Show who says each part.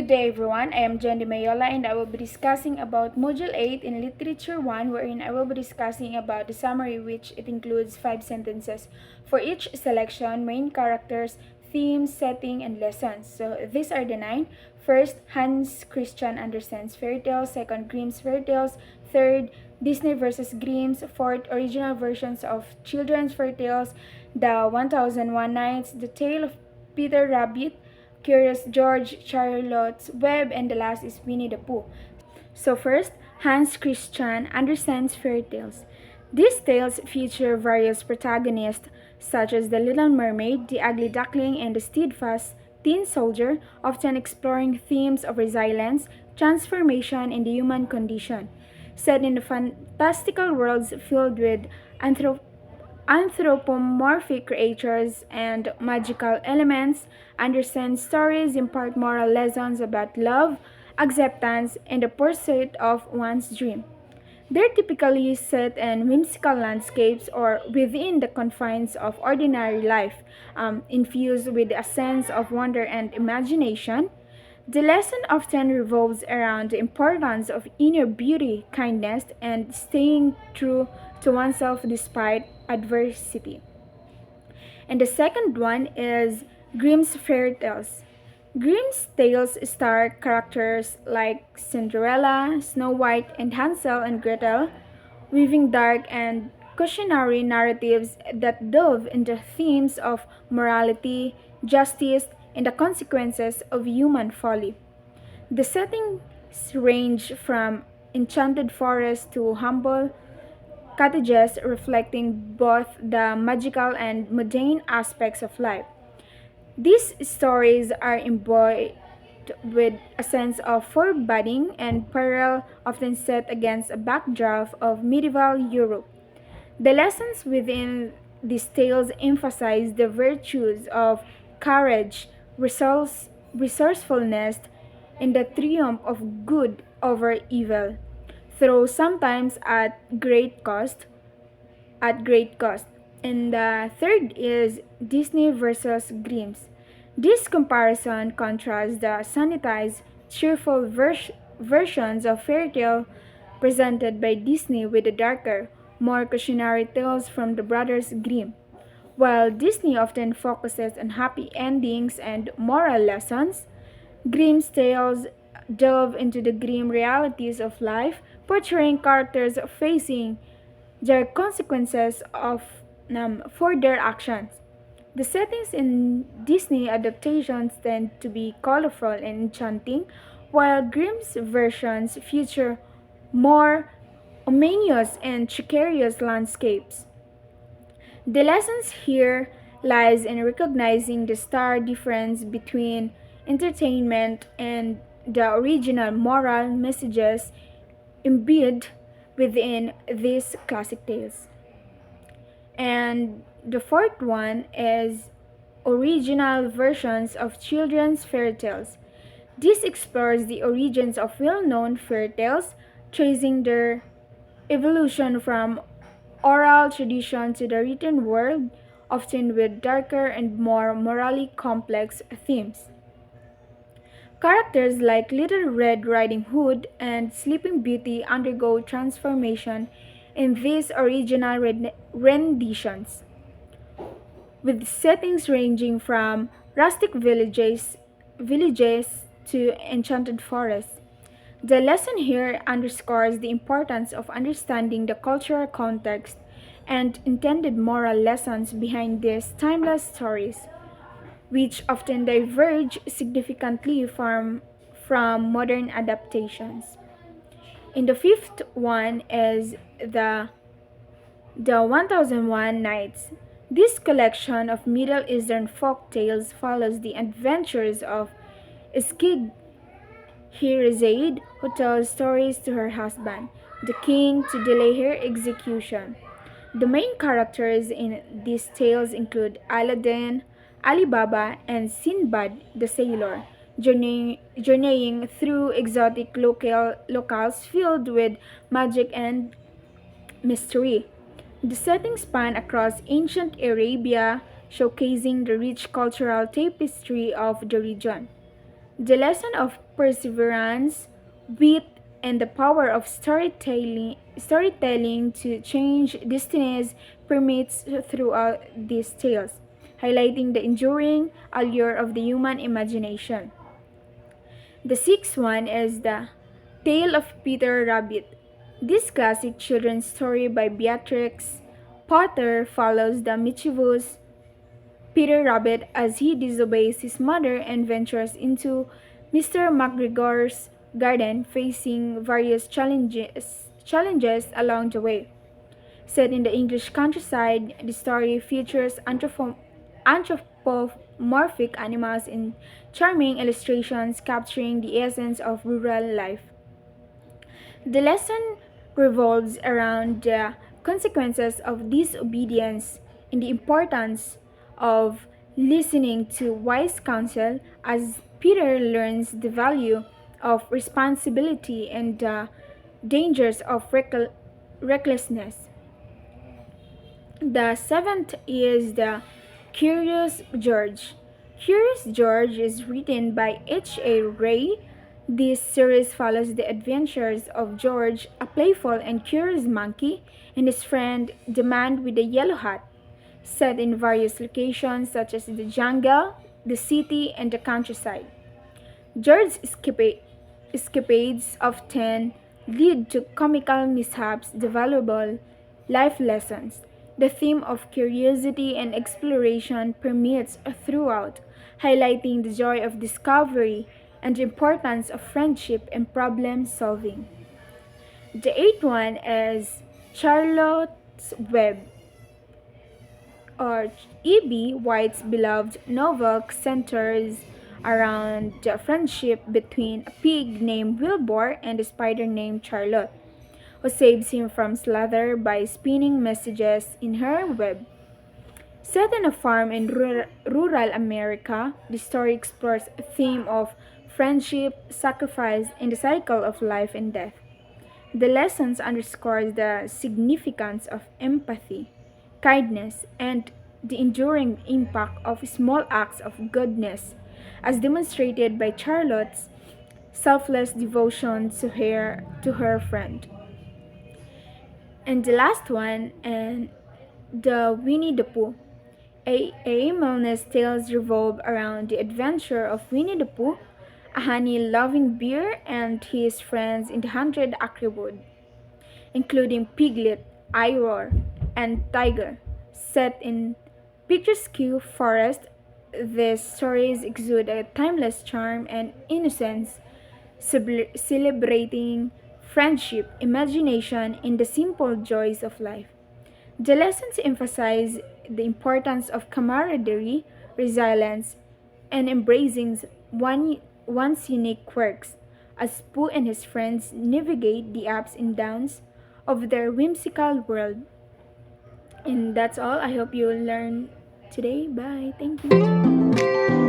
Speaker 1: Good day everyone, I am Jeandiey Mayola and I will be discussing about Module 8 in Literature 1 wherein I will be discussing about the summary which it includes 5 sentences. For each selection, main characters, themes, setting, and lessons. So these are the 9. First, Hans Christian Andersen's fairy tales. Second, Grimm's fairy tales. Third, Disney versus Grimm's. Fourth, original versions of children's fairy tales. The 1001 Nights. The Tale of Peter Rabbit. Curious George, Charlotte's Web, and the last is Winnie the Pooh. So first, Hans Christian Andersen's fairy tales. These tales feature various protagonists such as the Little Mermaid, the Ugly Duckling, and the steadfast tin soldier, often exploring themes of resilience, transformation, and the human condition. Set in the fantastical worlds filled with anthropomorphic creatures and magical elements, Andersen's stories impart moral lessons about love, acceptance, and the pursuit of one's dream. They're typically set in whimsical landscapes or within the confines of ordinary life, infused with a sense of wonder and imagination. The lesson often revolves around the importance of inner beauty, kindness, and staying true to oneself despite adversity. And the second one is Grimm's fairy tales. Grimm's tales star characters like Cinderella, Snow White, and Hansel and Gretel, weaving dark and cautionary narratives that delve into themes of morality, justice, and the consequences of human folly. The settings range from enchanted forests to humble cottages reflecting both the magical and mundane aspects of life. These stories are imbued with a sense of foreboding and peril, often set against a backdrop of medieval Europe. The lessons within these tales emphasize the virtues of courage, resourcefulness, and the triumph of good over evil, though sometimes at great cost. And the third is Disney versus Grimm's. This comparison contrasts the sanitized, cheerful versions of fairy tale presented by Disney with the darker, more cautionary tales from the brothers Grimm. While Disney often focuses on happy endings and moral lessons, Grimm's tales delve into the grim realities of life, portraying characters facing their consequences for their actions. The settings in Disney adaptations tend to be colorful and enchanting, while Grimm's versions feature more ominous and precarious landscapes. The lessons here lies in recognizing the stark difference between entertainment and the original moral messages embedded within these classic tales. And the fourth one is original versions of children's fairy tales. This explores the origins of well-known fairy tales, tracing their evolution from oral tradition to the written word, often with darker and more morally complex themes. Characters like Little Red Riding Hood and Sleeping Beauty undergo transformation in these original renditions, with settings ranging from rustic villages to enchanted forests. The lesson here underscores the importance of understanding the cultural context and intended moral lessons behind these timeless stories, which often diverge significantly from modern adaptations. And the fifth one is the 1001 Nights. This collection of Middle Eastern folk tales follows the adventures of Skid Herizade, who tells stories to her husband, the king, to delay her execution. The main characters in these tales include Aladdin, Ali Baba, and Sinbad the sailor, journeying through exotic locales filled with magic and mystery. The setting span across ancient Arabia, showcasing the rich cultural tapestry of the region. The lesson of perseverance, wit, and the power of storytelling to change destinies permeates throughout these tales, highlighting the enduring allure of the human imagination. The sixth one is the Tale of Peter Rabbit. This classic children's story by Beatrix Potter follows the mischievous Peter Rabbit as he disobeys his mother and ventures into Mr. McGregor's garden, facing various challenges along the way. Set in the English countryside, the story features anthropomorphic animals in charming illustrations capturing the essence of rural life. The lesson revolves around the consequences of disobedience and the importance of listening to wise counsel as Peter learns the value of responsibility and the dangers of recklessness. The seventh is the Curious George. Curious George is written by H.A. Ray. This series follows the adventures of George, a playful and curious monkey, and his friend, the man with the yellow hat, set in various locations such as the jungle, the city, and the countryside. George's escapades often lead to comical mishaps, the valuable life lessons. The theme of curiosity and exploration permeates throughout, highlighting the joy of discovery and the importance of friendship and problem solving. The eighth one is Charlotte's Web, or E.B. White's beloved novel centers around the friendship between a pig named Wilbur and a spider named Charlotte, who saves him from slaughter by spinning messages in her web. Set in a farm in rural America, the story explores a theme of friendship, sacrifice, and the cycle of life and death. The lessons underscore the significance of empathy, kindness, and the enduring impact of small acts of goodness, as demonstrated by Charlotte's selfless devotion to her friend. And the last one, and the Winnie the Pooh. A. Milne's tales revolve around the adventure of Winnie the Pooh, a honey-loving bear, and his friends in the Hundred Acre Wood, including Piglet, Iroar, and Tiger. Set in picturesque forest, these stories exude a timeless charm and innocence, celebrating friendship, imagination, and the simple joys of life. The lessons emphasize the importance of camaraderie, resilience, and embracing one's unique quirks as Pooh and his friends navigate the ups and downs of their whimsical world. And that's all. I hope you learn today. Bye. Thank you.